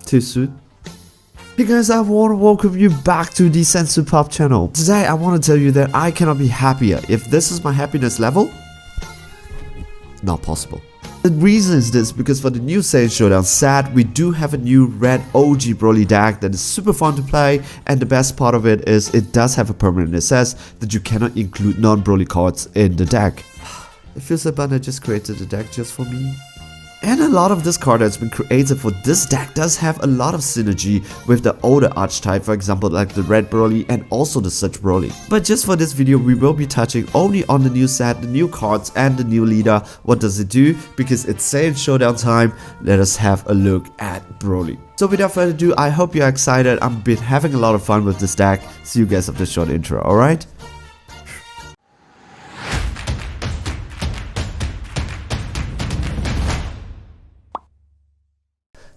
too soon? Hey guys, I want to welcome you back to the Sensu Pop channel. Today I want to tell you that I cannot be happier. If this is my happiness level, not possible. The reason is this, because for the new Saiyan Showdown set, we do have a new red OG Broly deck that is super fun to play, and the best part of it is it does have a permanent SS that you cannot include non-Broly cards in the deck. It feels like Banda just created a deck just for me. And a lot of this card that's been created for this deck does have a lot of synergy with the older archetype, for example like the red Broly and also the Such Broly. But just for this video we will be touching only on the new set, the new cards and the new leader. What does it do? Because it's Saiyan Showdown time, let us have a look at Broly. So without further ado, I hope you're excited. I've been having a lot of fun with this deck. See you guys after the short intro, alright?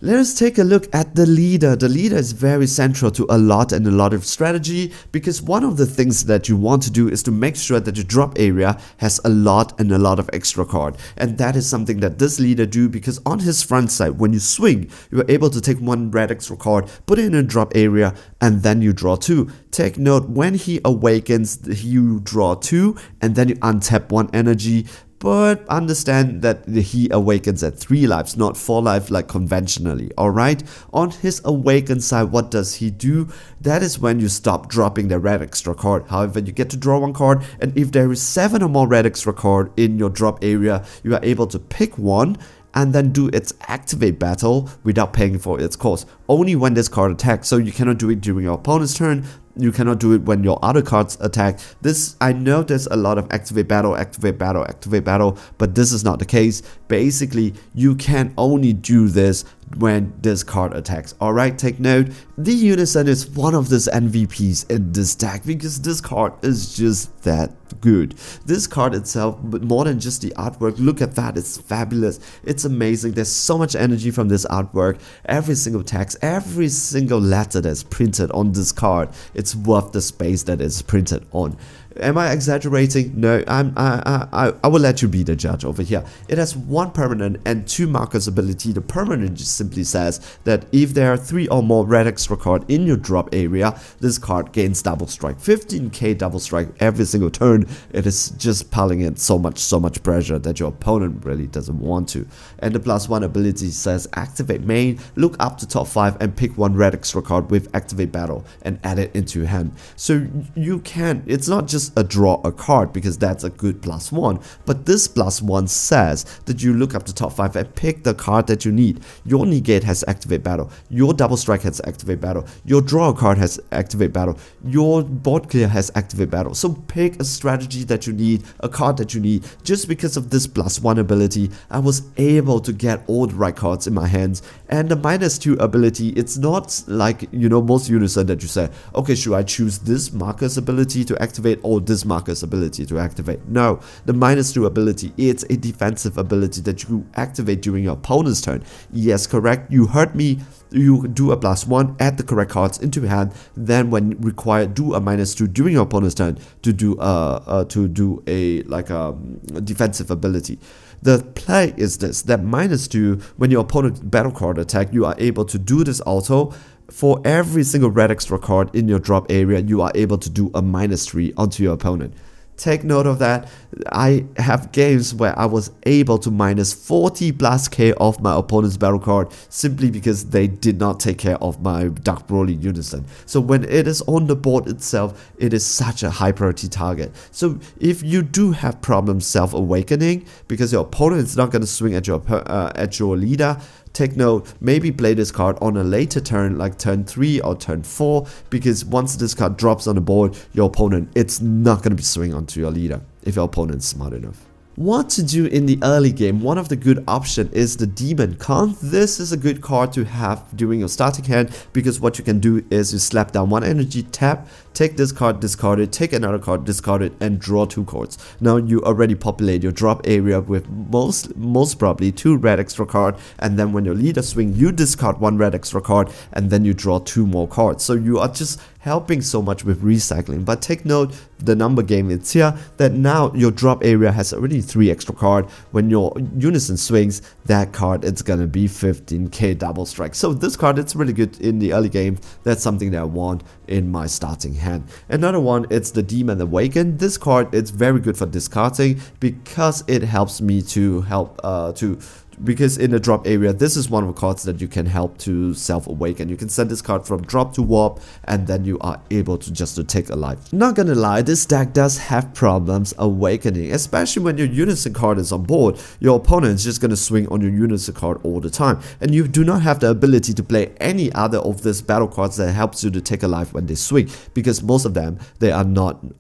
Let us take a look at the leader. The leader is very central to a lot of strategy, because one of the things that you want to do is to make sure that your drop area has a lot of extra card. And that is something that this leader do, because on his front side, when you swing, you are able to take one red extra card, put it in a drop area, and then you draw 2. Take note, when he awakens, you draw 2, and then you untap 1 energy. But understand that he awakens at 3 lives, not 4 lives like conventionally, alright? On his awaken side, what does he do? That is when you stop dropping the red extra card. However, you get to draw 1 card, and if there is 7 or more red extra card in your drop area, you are able to pick 1 and then do its activate battle without paying for its cost. Only when this card attacks, so you cannot do it during your opponent's turn. You cannot do it when your other cards attack. This, I know there's a lot of activate battle, but this is not the case. Basically, you can only do this when this card attacks. Alright, take note, the Unison is one of these MVPs in this deck, because this card is just that good. This card itself, but more than just the artwork, look at that, it's fabulous, it's amazing. There's so much energy from this artwork. Every single text, every single letter that's printed on this card, it's worth the space that it's printed on. Am I exaggerating? No, I will let you be the judge over here. It has 1 permanent and 2 markers ability. The permanent just simply says that if there are 3 or more red extra card in your drop area, this card gains double strike, 15k double strike every single turn. It is just piling in so much pressure that your opponent really doesn't want to. And the +1 ability says activate main, look up to top 5 and pick 1 red extra card with activate battle and add it into your hand. So you can, it's not just a draw a card, because that's a good +1, but this +1 says that you look up to top 5 and pick the card that you need. Your negate has activate battle, your double strike has activate battle, your draw a card has activate battle, your board clear has activate battle. So pick a strategy that you need, a card that you need. Just because of this +1 ability, I was able to get all the right cards in my hands. And the -2 ability, it's not like, you know, most Unison that you say, okay, should I choose this marker's ability to activate or this marker's ability to activate? No, the -2 ability, it's a defensive ability that you activate during your opponent's turn. Yes, correct, you heard me. You do a +1, add the correct cards into your hand, then when required, do a -2 during your opponent's turn to do a defensive ability. The play is this, that -2, when your opponent's battle card attack, you are able to do this auto. For every single red extra card in your drop area, you are able to do a -3 onto your opponent. Take note of that. I have games where I was able to -40+ off my opponent's battle card simply because they did not take care of my Dark Broly Unison. So when it is on the board itself, it is such a high priority target. So if you do have problems self-awakening because your opponent is not going to swing at your leader, take note, maybe play this card on a later turn, like turn 3 or turn 4, because once this card drops on the board, your opponent, it's not going to be swinging onto your leader if your opponent's smart enough. What to do in the early game? One of the good options is the Demon Cometh. This is a good card to have during your starting hand, because what you can do is you slap down 1 energy, tap, take this card, discard it, take another card, discard it, and draw 2 cards. Now you already populate your drop area with most probably 2 red extra card, and then when your leader swing, you discard 1 red extra card, and then you draw 2 more cards. So you are just helping so much with recycling. But take note, the number game is here, that now your drop area has already 3 extra card. When your Unison swings, that card, it's gonna be 15k double strike. So this card, it's really good in the early game. That's something that I want in my starting hand. Another one, it's the Demon Awakens. This card, it's very good for discarding because it helps me to because in the drop area, this is one of the cards that you can help to self-awaken. You can send this card from drop to warp, and then you are able to just to take a life. Not gonna lie, this deck does have problems awakening, especially when your Unison card is on board. Your opponent is just gonna swing on your Unison card all the time, and you do not have the ability to play any other of these battle cards that helps you to take a life when they swing, because most of them,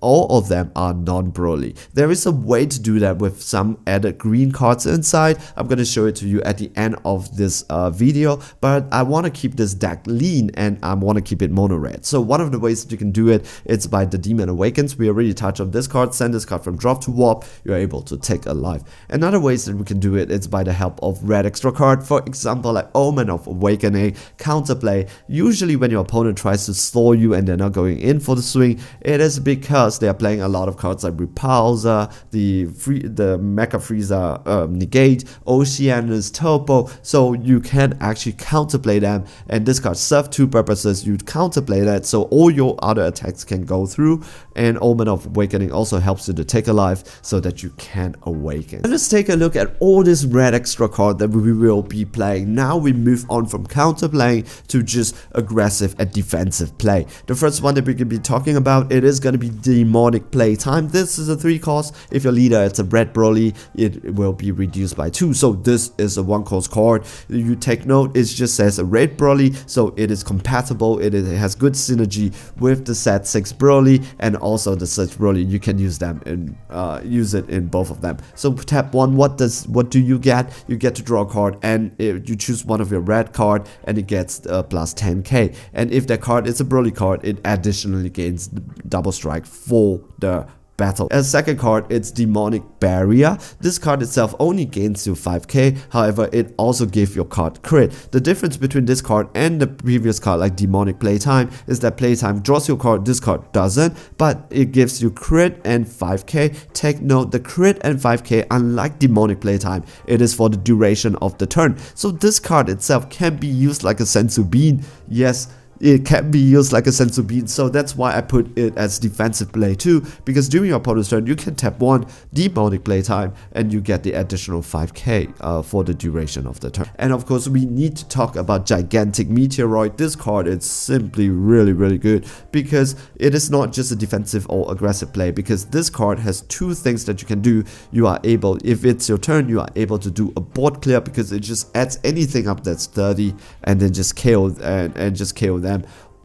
all of them are non-Broly. There is a way to do that with some added green cards inside. I'm gonna show it to you at the end of this video, but I want to keep this deck lean and I want to keep it mono red. So one of the ways that you can do it, it's by the Demon Awakens. We already touched on this card. Send this card from drop to warp, you're able to take a life. Another ways that we can do it, it's by the help of red extra card. For example, like Omen of Awakening, counterplay. Usually when your opponent tries to stall you and they're not going in for the swing, it is because they are playing a lot of cards like Repulsor, the Mecha Freezer, Negate, Ocean, Topo, so you can actually counterplay them, and this card serves 2 purposes. You counterplay that so all your other attacks can go through, and Omen of Awakening also helps you to take a life so that you can awaken. And let's take a look at all this red extra card that we will be playing. Now we move on from counterplaying to just aggressive and defensive play. The first one that we can be talking about, it is going to be Demonic Playtime. This is a 3 cost. If your leader it's a red Broly, it will be reduced by 2. So this is a 1 cost card. You take note, it just says a red Broly, so it is compatible. It has good synergy with the set 6 Broly and also the 6 Broly. You can use them and use it in both of them. So tap 1. What do you get? You get to draw a card, and you choose one of your red card, and it gets plus 10k. And if that card is a Broly card, it additionally gains double strike for the battle. As second card, it's Demonic Barrier. This card itself only gains you 5k, however it also gives your card crit. The difference between this card and the previous card like Demonic Playtime is that Playtime draws your card, this card doesn't, but it gives you crit and 5k. Take note, the crit and 5k, unlike Demonic Playtime, it is for the duration of the turn. So this card itself can be used like a Senzu Bean. Yes, it can be used like a Senzu Bean, so that's why I put it as defensive play too, because during your opponent's turn you can tap 1 Demonic Playtime and you get the additional 5k for the duration of the turn. And of course we need to talk about Gigantic Meteor. This card is simply really good because it is not just a defensive or aggressive play, because this card has 2 things that you can do. You are able, if it's your turn, you are able to do a board clear because it just adds anything up that's 30 and then just KO and just KO them.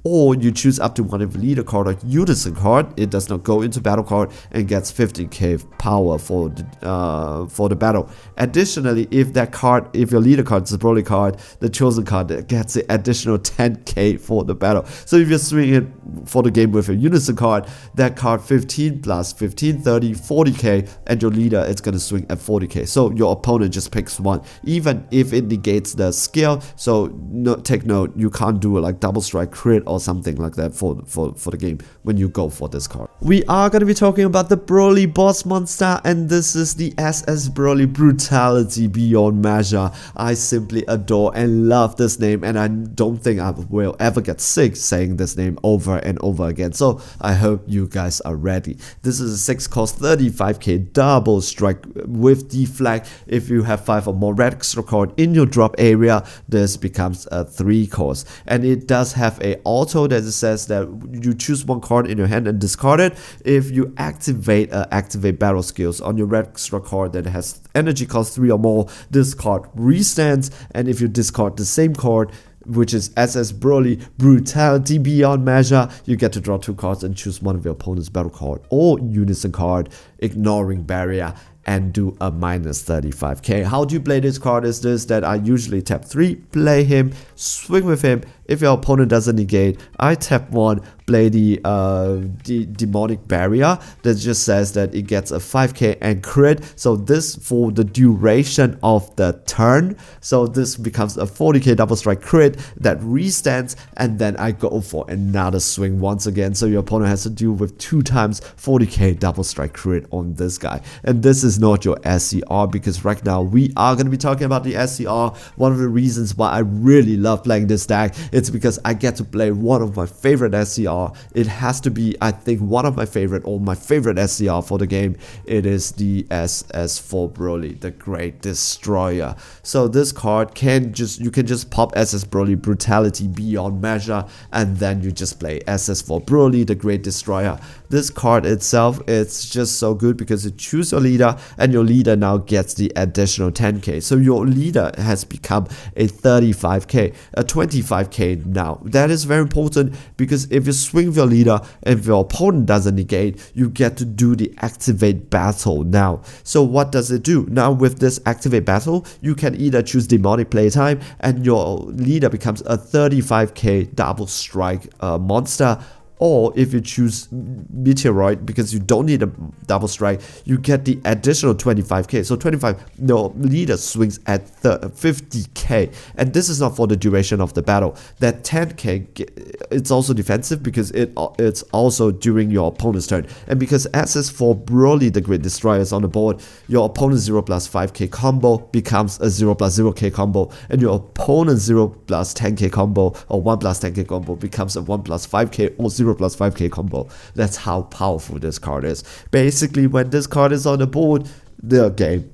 Or you choose up to one of the leader card or Unison card. It does not go into battle card and gets 15k power for the battle. Additionally, if your leader card is a Broly card, the chosen card gets the additional 10k for the battle. So if you're swinging for the game with a Unison card, that card 15 plus 15, 30, 40k, and your leader is going to swing at 40k. So your opponent just picks 1, even if it negates the skill. So take note, you can't do like double strike crit or something like that for the game when you go for this card. We are going to be talking about the Broly boss monster, and this is the SS Broly Brutality Beyond Measure. I simply adore and love this name, and I don't think I will ever get sick saying this name over and over again. So I hope you guys are ready. This is a 6 cost 35k double strike with deflect. If you have 5 or more red extra card in your drop area, this becomes a 3 cost, and it does have a auto that says that you choose 1 card in your hand and discard it. If you activate battle skills on your red extra card that has energy cost 3 or more, this card restands. And if you discard the same card, which is SS Broly Brutality Beyond Measure, you get to draw 2 cards and choose one of your opponent's battle card or Unison card, ignoring barrier. and do a minus 35k. How do you play this card is this, that I usually tap 3, play him, swing with him. If your opponent doesn't negate, I tap 1, play the demonic barrier that just says that it gets a 5k and crit. So this for the duration of the turn. So this becomes a 40k double strike crit that restands, and then I go for another swing once again. So your opponent has to deal with 2 times 40k double strike crit on this guy. And this is not your SCR, because right now we are going to be talking about the SCR. One of the reasons why I really love playing this deck, it's because I get to play one of my favorite SCR. It has to be, I think, one of my favorite, or my favorite SCR for the game. It is the SS4 Broly, the Great Destroyer. So this card you can just pop SS Broly Brutality beyond measure, and then you just play SS4 Broly, the Great Destroyer. This card itself, it's just so good because you choose your leader, and your leader now gets the additional 10k. So your leader has become a 35k, a 25k now. That is very important, because if you swing with your leader and if your opponent doesn't negate, you get to do the activate battle now. So what does it do? Now with this activate battle, you can either choose Demonic Playtime and your leader becomes a 35k double strike monster, or if you choose Meteoroid, because you don't need a double strike, you get the additional 25k. So 25, no, leader swings at 50k. And this is not for the duration of the battle. That 10k, it's also defensive because it's also during your opponent's turn. And because SS4 Broly, the Great Destroyer, is on the board, your opponent's 0 plus 5k combo becomes a 0 plus 0k combo. And your opponent's 0 plus 10k combo, or 1 plus 10k combo, becomes a 1 plus 5k or 0 plus 5k combo. That's how powerful this card is. Basically, when this card is on the board, the game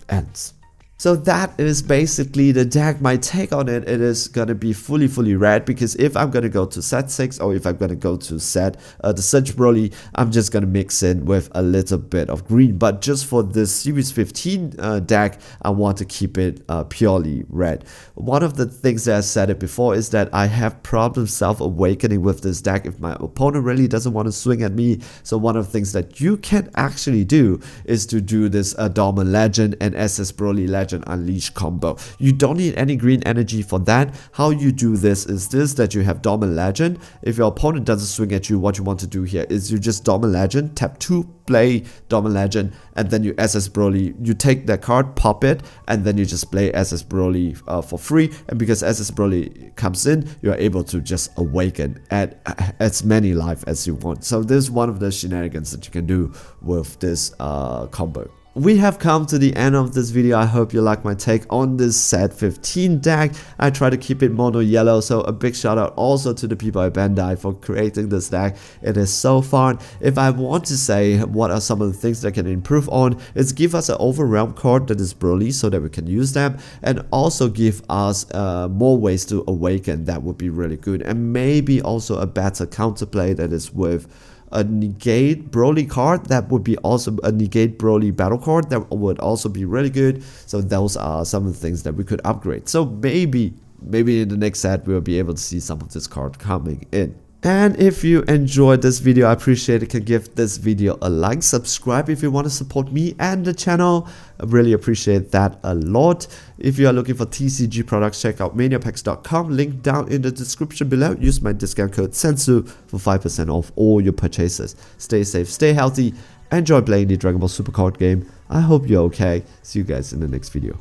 ends. So that is basically the deck. My take on it, it is going to be fully red, because if I'm going to go to set 6, or if I'm going to go to set the Surge Broly, I'm just going to mix in with a little bit of green. But just for this Series 15 deck, I want to keep it purely red. One of the things that I said it before is that I have problems self-awakening with this deck if my opponent really doesn't want to swing at me. So one of the things that you can actually do is to do this Dormant Legend and SS Broly Legend Unleash combo. You don't need any green energy for that. How you do this is that you have Dormant Legend. If your opponent doesn't swing at you, what you want to do here is you just Dormant Legend, tap 2, play Dormant Legend, and then you SS Broly. You take that card, pop it, and then you just play SS Broly for free. And because SS Broly comes in, you're able to just awaken at as many life as you want. So this is one of the shenanigans that you can do with this combo. We have come to the end of this video. I hope you like my take on this set 15 deck. I try to keep it mono yellow, so a big shout out also to the people at Bandai for creating this deck. It is so fun. If I want to say what are some of the things that can improve on, is give us an overwhelm card that is Broly so that we can use them, and also give us more ways to awaken. That would be really good. And maybe also a better counterplay that is with a negate Broly card. That would be also a negate Broly battle card. That would also be really good. So those are some of the things that we could upgrade. So maybe in the next set we'll be able to see some of this card coming in. And if you enjoyed this video, I appreciate it. Can give this video a like, subscribe if you want to support me and the channel. I really appreciate that a lot. If you are looking for TCG products, check out maniapacks.com, link down in the description below. Use my discount code SENSU for 5% off all your purchases. Stay safe, stay healthy, enjoy playing the Dragon Ball Super card game. I hope you're okay. See you guys in the next video.